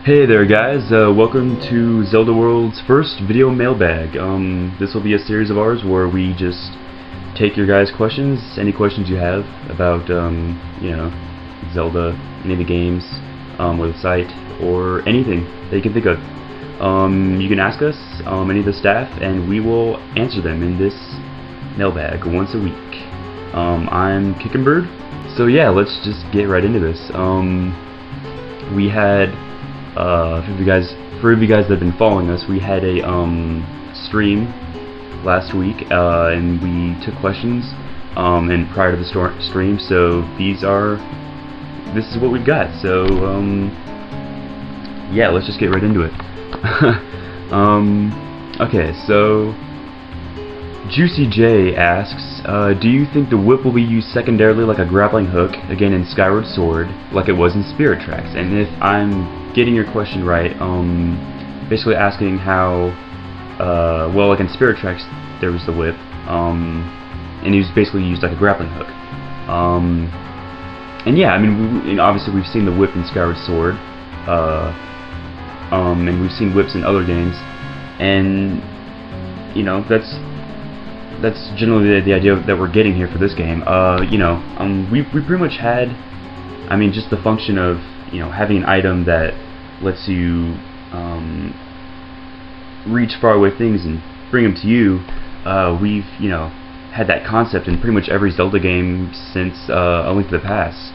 Hey there guys, welcome to Zelda World's first video mailbag. This will be a series of ours where we just take your guys' questions, any questions you have about, Zelda, any of the games, or the site, or anything that you can think of. You can ask us, any of the staff, and we will answer them in this mailbag once a week. I'm Kickenbird, so yeah, let's just get right into this. We had for you guys that have been following us, we had a stream last week, and we took questions and prior to the stream. So this is what we've got. So yeah, let's just get right into it. Okay, so JuicyJ asks, do you think the whip will be used secondarily like a grappling hook, again in Skyward Sword, like it was in Spirit Tracks? And if I'm getting your question right, basically asking how, well, like in Spirit Tracks, there was the whip, and he was basically used like a grappling hook. And yeah, I mean, obviously we've seen the whip in Skyward Sword, and we've seen whips in other games, and, you know, that's generally the idea that we're getting here for this game. We pretty much had, I mean, just the function of, having an item that lets you reach faraway things and bring them to you. We've, had that concept in pretty much every Zelda game since A Link to the Past.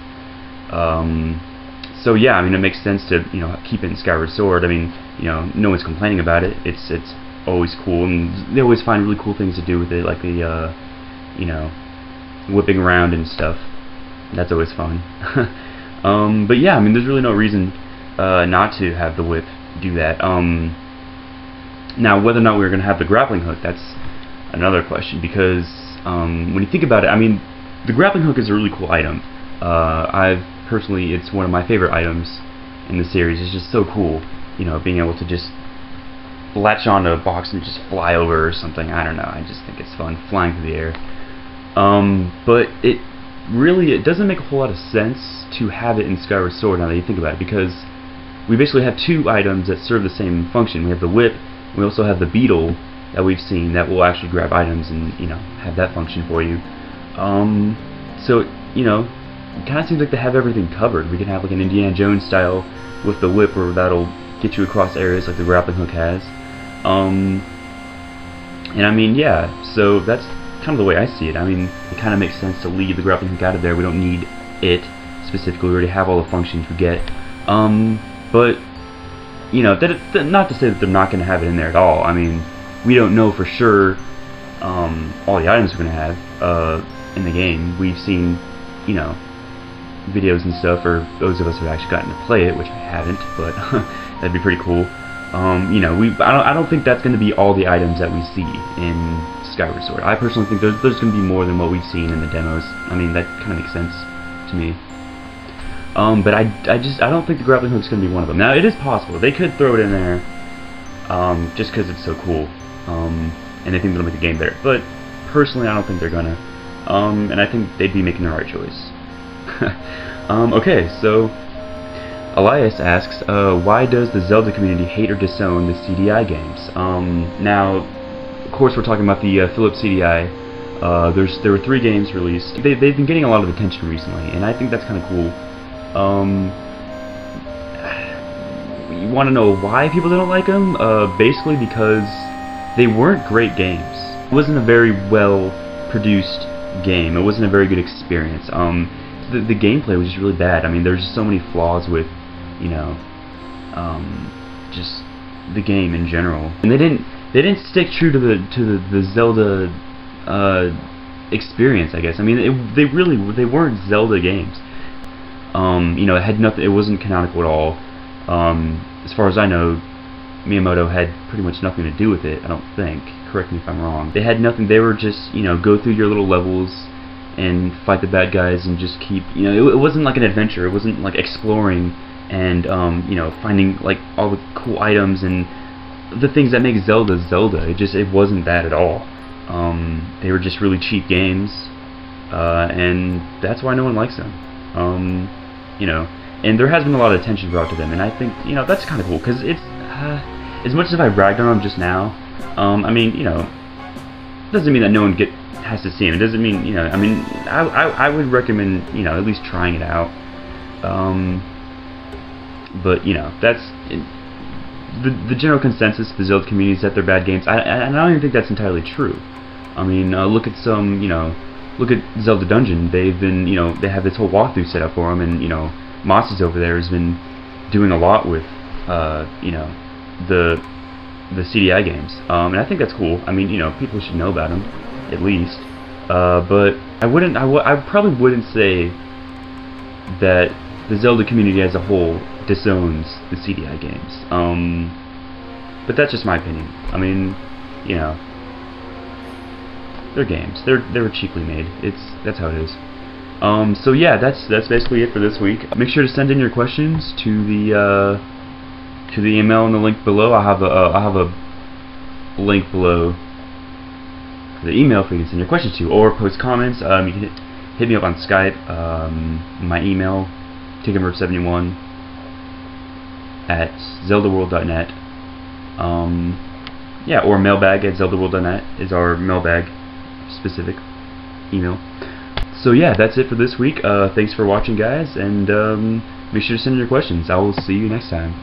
So yeah, I mean, it makes sense to, keep it in Skyward Sword. I mean, no one's complaining about it. It's always cool, and they always find really cool things to do with it, like the, whipping around and stuff. That's always fun. But yeah, I mean, there's really no reason not to have the whip do that. Now, whether or not we're going to have the grappling hook, that's another question, because when you think about it, I mean, the grappling hook is a really cool item. Personally, it's one of my favorite items in the series. It's just so cool, being able to just latch onto a box and just fly over or something. I don't know, I just think it's fun, flying through the air. But it doesn't make a whole lot of sense to have it in Skyward Sword now that you think about it, because we basically have two items that serve the same function. We have the whip, we also have the beetle that we've seen that will actually grab items and, have that function for you. So, it kind of seems like they have everything covered. We can have like an Indiana Jones style with the whip, where that'll get you across areas like the grappling hook has. And I mean, yeah, so that's kind of the way I see it. I mean, it kind of makes sense to leave the grappling hook out of there. We don't need it specifically. We already have all the functions we get. But, not to say that they're not going to have it in there at all. I mean, we don't know for sure all the items we're going to have in the game. We've seen, videos and stuff, or those of us who have actually gotten to play it, which I haven't, but that'd be pretty cool. I don't think that's going to be all the items that we see in Skyward Sword. I personally think there's going to be more than what we've seen in the demos. I mean, that kind of makes sense to me. But I don't think the grappling hook's going to be one of them. Now, it is possible. They could throw it in there just because it's so cool, and they think that'll make the game better. But personally, I don't think they're going to. And I think they'd be making the right choice. Okay, so Elias asks, why does the Zelda community hate or disown the CDI games? Now, of course, we're talking about the Philips CDI. There were 3 games released. They've been getting a lot of attention recently, and I think that's kind of cool. You want to know why people don't like them? Basically because they weren't great games. It wasn't a very well produced game. It wasn't a very good experience. The gameplay was just really bad. I mean, there's just so many flaws with, just the game in general. And they didn't stick true to the Zelda experience, I guess. I mean, they weren't Zelda games. It had nothing. It wasn't canonical at all. As far as I know, Miyamoto had pretty much nothing to do with it. I don't think. Correct me if I'm wrong. They had nothing. They were just, go through your little levels and fight the bad guys and just keep, it wasn't like an adventure. It wasn't like exploring and, finding like all the cool items and the things that make Zelda Zelda. It wasn't that at all. They were just really cheap games, and that's why no one likes them. and there has been a lot of attention brought to them, and I think, you know, that's kind of cool, because it's, as much as I bragged on them just now, I mean, you know, doesn't mean that no one has to see them. It doesn't mean, you know, I mean, I would recommend, you know, at least trying it out, but, you know, that's, the general consensus of the Zelda community is that they're bad games. I don't even think that's entirely true. I mean, look at some, you know, look at Zelda Dungeon. They've been, you know, they have this whole walkthrough set up for them, and, you know, Moss's over there has been doing a lot with, you know, the CDI games, and I think that's cool. I mean, you know, people should know about them, at least. But I probably wouldn't say that the Zelda community as a whole disowns the CDI games. But that's just my opinion. I mean, you know, they're games. They're cheaply made. That's how it is. So yeah, that's basically it for this week. Make sure to send in your questions to the email in the link below. I'll have a link below for the email for you to send your questions to, or post comments. You can hit me up on Skype. My email, tiggermer71 at zeldaworld.net. Yeah, or mailbag at zeldaworld.net is our mailbag specific email. So yeah, that's it for this week. Thanks for watching, guys, and make sure to send in your questions. I will see you next time.